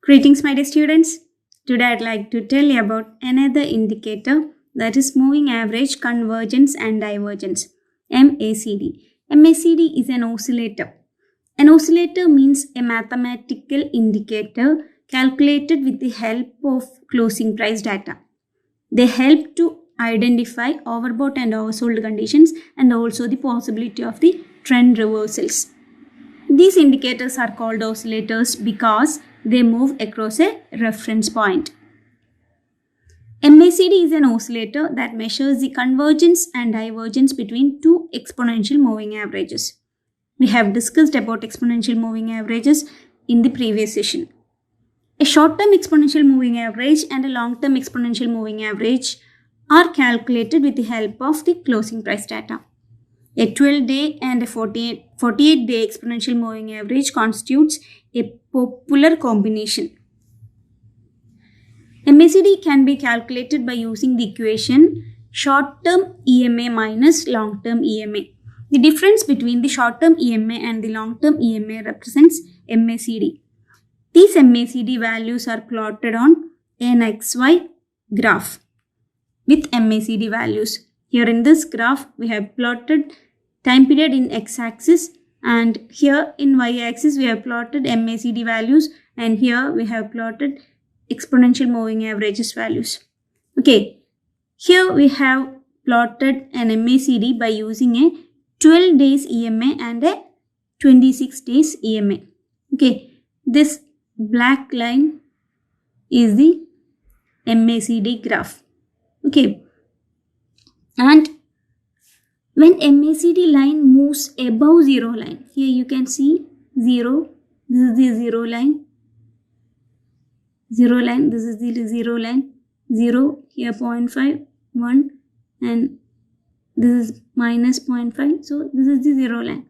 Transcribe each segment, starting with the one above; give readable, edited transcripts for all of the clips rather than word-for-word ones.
Greetings, my dear students. Today I'd like to tell you about another indicator, that is moving average, convergence and divergence, MACD. MACD is an oscillator. An oscillator means a mathematical indicator calculated with the help of closing price data. They help to identify overbought and oversold conditions and also the possibility of the trend reversals. These indicators are called oscillators because they move across a reference point. MACD is an oscillator that measures the convergence and divergence between two exponential moving averages. We have discussed about exponential moving averages in the previous session. A short-term exponential moving average and a long-term exponential moving average are calculated with the help of the closing price data. A 12-day and a 48-day exponential moving average constitutes a popular combination. MACD can be calculated by using the equation short-term EMA minus long-term EMA. The difference between the short-term EMA and the long-term EMA represents MACD. These MACD values are plotted on an XY graph with MACD values. Here in this graph, we have plotted time period in x-axis, and here in y-axis we have plotted MACD values, and here we have plotted exponential moving averages values. Okay, here we have plotted an MACD by using a 12 days EMA and a 26 days EMA. Okay, this black line is the MACD graph. Okay, and when MACD line moves above zero line, here you can see 0, this is the zero line, this is the zero line, 0, here 0.5, 1, and this is minus 0.5, so this is the zero line.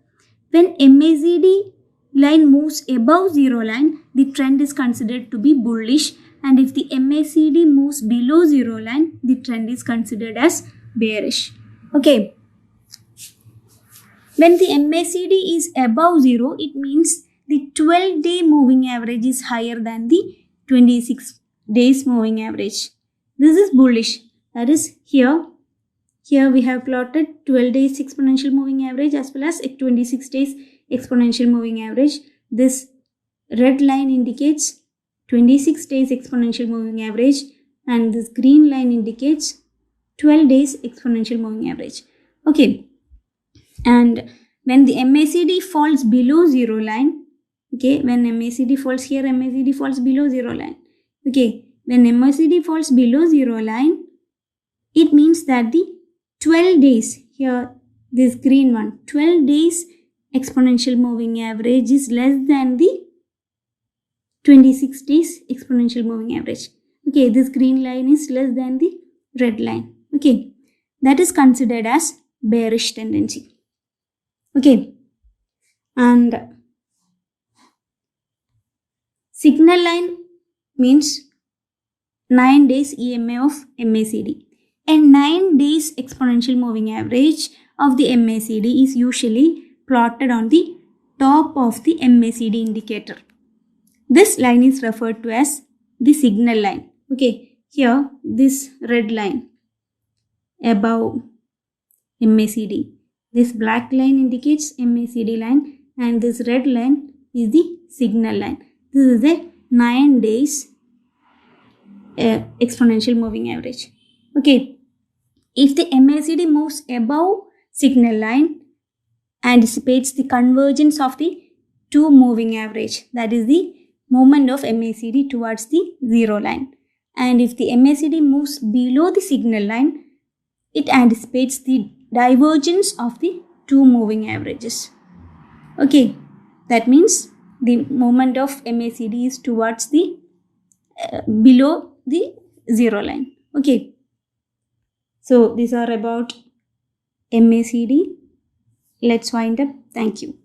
When MACD line moves above zero line, the trend is considered to be bullish, and if the MACD moves below zero line, the trend is considered as bearish. Okay. When the MACD is above 0, it means the 12-day moving average is higher than the 26 days moving average. This is bullish. That is here we have plotted 12 days exponential moving average as well as 26 days exponential moving average. This red line indicates 26 days exponential moving average, and this green line indicates 12 days exponential moving average. Okay. And when the MACD falls below zero line, okay, when MACD falls here, MACD falls below zero line. Okay, when MACD falls below zero line, it means that the 12 days, here this green one, 12 days exponential moving average is less than the 26 days exponential moving average. Okay, this green line is less than the red line. Okay, that is considered as bearish tendency. Okay, and signal line means 9 days EMA of MACD. A 9 days exponential moving average of the MACD is usually plotted on the top of the MACD indicator. This line is referred to as the signal line. Okay, here this red line above MACD. This black line indicates MACD line, and this red line is the signal line. This is a 9 days exponential moving average. Okay, if the MACD moves above signal line, anticipates the convergence of the two moving average, that is the movement of MACD towards the zero line. And if the MACD moves below the signal line, it anticipates the divergence of the two moving averages. Okay, that means the movement of MACD is towards the below the zero line. Okay, so these are about MACD. Let's wind up. Thank you.